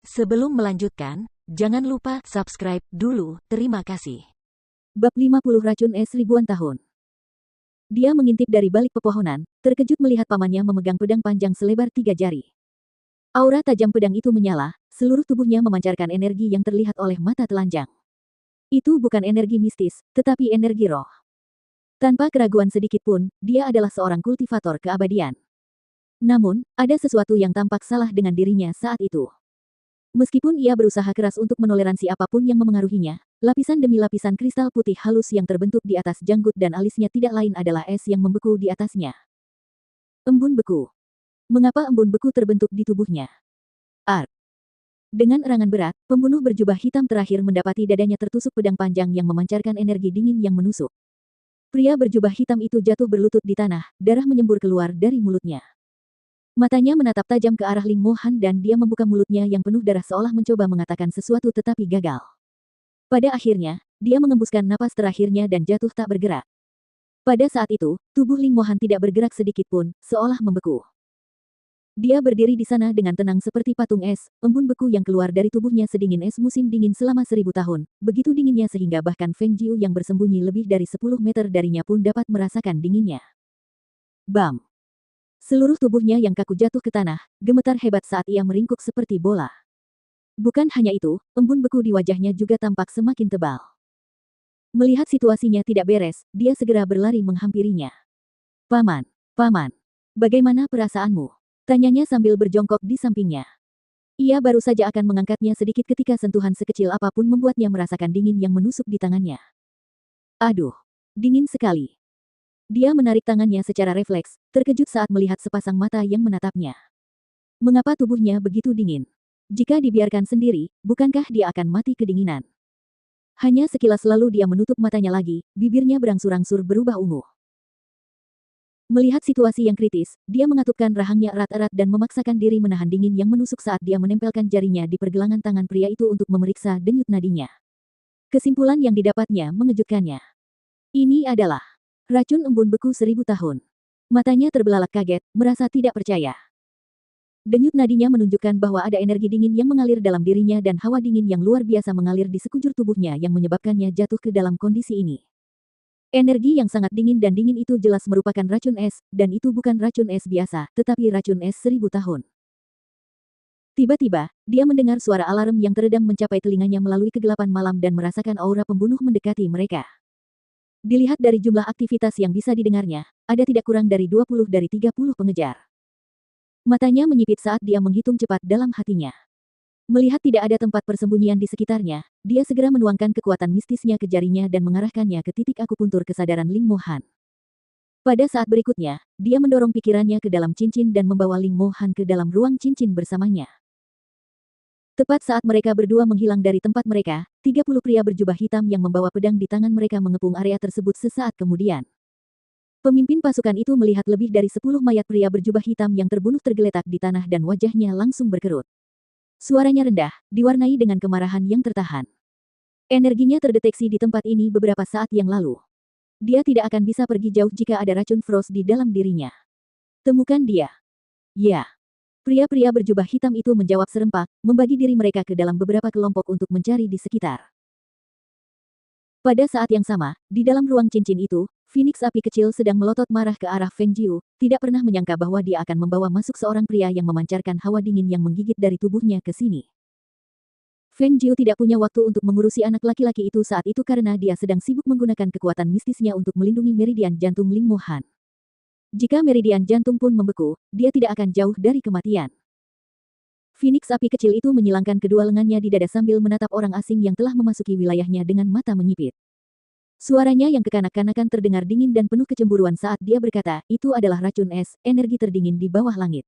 Sebelum melanjutkan, jangan lupa subscribe dulu, terima kasih. Bab 50 Racun Es Ribuan Tahun. Dia mengintip dari balik pepohonan, terkejut melihat pamannya memegang pedang panjang selebar 3 jari. Aura tajam pedang itu menyala, seluruh tubuhnya memancarkan energi yang terlihat oleh mata telanjang. Itu bukan energi mistis, tetapi energi roh. Tanpa keraguan sedikit pun, dia adalah seorang kultivator keabadian. Namun, ada sesuatu yang tampak salah dengan dirinya saat itu. Meskipun ia berusaha keras untuk menoleransi apapun yang memengaruhinya, lapisan demi lapisan kristal putih halus yang terbentuk di atas janggut dan alisnya tidak lain adalah es yang membeku di atasnya. Embun beku. Mengapa embun beku terbentuk di tubuhnya? Ark. Dengan erangan berat, pembunuh berjubah hitam terakhir mendapati dadanya tertusuk pedang panjang yang memancarkan energi dingin yang menusuk. Pria berjubah hitam itu jatuh berlutut di tanah, darah menyembur keluar dari mulutnya. Matanya menatap tajam ke arah Ling Mo Han dan dia membuka mulutnya yang penuh darah seolah mencoba mengatakan sesuatu tetapi gagal. Pada akhirnya, dia mengembuskan napas terakhirnya dan jatuh tak bergerak. Pada saat itu, tubuh Ling Mo Han tidak bergerak sedikit pun, seolah membeku. Dia berdiri di sana dengan tenang seperti patung es, embun beku yang keluar dari tubuhnya sedingin es musim dingin selama 1000 tahun, begitu dinginnya sehingga bahkan Feng Jiu yang bersembunyi lebih dari 10 meter darinya pun dapat merasakan dinginnya. Bam! Seluruh tubuhnya yang kaku jatuh ke tanah, gemetar hebat saat ia meringkuk seperti bola. Bukan hanya itu, embun beku di wajahnya juga tampak semakin tebal. Melihat situasinya tidak beres, dia segera berlari menghampirinya. Paman, Paman, bagaimana perasaanmu? Tanyanya sambil berjongkok di sampingnya. Ia baru saja akan mengangkatnya sedikit ketika sentuhan sekecil apapun membuatnya merasakan dingin yang menusuk di tangannya. Aduh, dingin sekali. Dia menarik tangannya secara refleks, terkejut saat melihat sepasang mata yang menatapnya. Mengapa tubuhnya begitu dingin? Jika dibiarkan sendiri, bukankah dia akan mati kedinginan? Hanya sekilas lalu dia menutup matanya lagi, bibirnya berangsur-angsur berubah ungu. Melihat situasi yang kritis, dia mengatupkan rahangnya erat-erat dan memaksakan diri menahan dingin yang menusuk saat dia menempelkan jarinya di pergelangan tangan pria itu untuk memeriksa denyut nadinya. Kesimpulan yang didapatnya mengejutkannya. Ini adalah racun embun beku 1000 tahun. Matanya terbelalak kaget, merasa tidak percaya. Denyut nadinya menunjukkan bahwa ada energi dingin yang mengalir dalam dirinya dan hawa dingin yang luar biasa mengalir di sekujur tubuhnya yang menyebabkannya jatuh ke dalam kondisi ini. Energi yang sangat dingin dan dingin itu jelas merupakan racun es, dan itu bukan racun es biasa, tetapi racun es 1000 tahun. Tiba-tiba, dia mendengar suara alarm yang teredam mencapai telinganya melalui kegelapan malam dan merasakan aura pembunuh mendekati mereka. Dilihat dari jumlah aktivitas yang bisa didengarnya, ada tidak kurang dari 20 dari 30 pengejar. Matanya menyipit saat dia menghitung cepat dalam hatinya. Melihat tidak ada tempat persembunyian di sekitarnya, dia segera menuangkan kekuatan mistisnya ke jarinya dan mengarahkannya ke titik akupuntur kesadaran Ling Mo Han. Pada saat berikutnya, dia mendorong pikirannya ke dalam cincin dan membawa Ling Mo Han ke dalam ruang cincin bersamanya. Tepat saat mereka berdua menghilang dari tempat mereka, 30 pria berjubah hitam yang membawa pedang di tangan mereka mengepung area tersebut sesaat kemudian. Pemimpin pasukan itu melihat lebih dari 10 mayat pria berjubah hitam yang terbunuh tergeletak di tanah dan wajahnya langsung berkerut. Suaranya rendah, diwarnai dengan kemarahan yang tertahan. Energinya terdeteksi di tempat ini beberapa saat yang lalu. Dia tidak akan bisa pergi jauh jika ada racun Frost di dalam dirinya. Temukan dia. Ya. Pria-pria berjubah hitam itu menjawab serempak, membagi diri mereka ke dalam beberapa kelompok untuk mencari di sekitar. Pada saat yang sama, di dalam ruang cincin itu, Phoenix api kecil sedang melotot marah ke arah Feng Jiu, tidak pernah menyangka bahwa dia akan membawa masuk seorang pria yang memancarkan hawa dingin yang menggigit dari tubuhnya ke sini. Feng Jiu tidak punya waktu untuk mengurusi anak laki-laki itu saat itu karena dia sedang sibuk menggunakan kekuatan mistisnya untuk melindungi meridian jantung Ling Mo Han. Jika meridian jantung pun membeku, dia tidak akan jauh dari kematian. Phoenix api kecil itu menyilangkan kedua lengannya di dada sambil menatap orang asing yang telah memasuki wilayahnya dengan mata menyipit. Suaranya yang kekanak-kanakan terdengar dingin dan penuh kecemburuan saat dia berkata, itu adalah racun es, energi terdingin di bawah langit.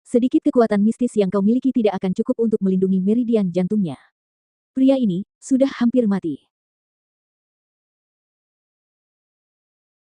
Sedikit kekuatan mistis yang kau miliki tidak akan cukup untuk melindungi meridian jantungnya. Pria ini, sudah hampir mati.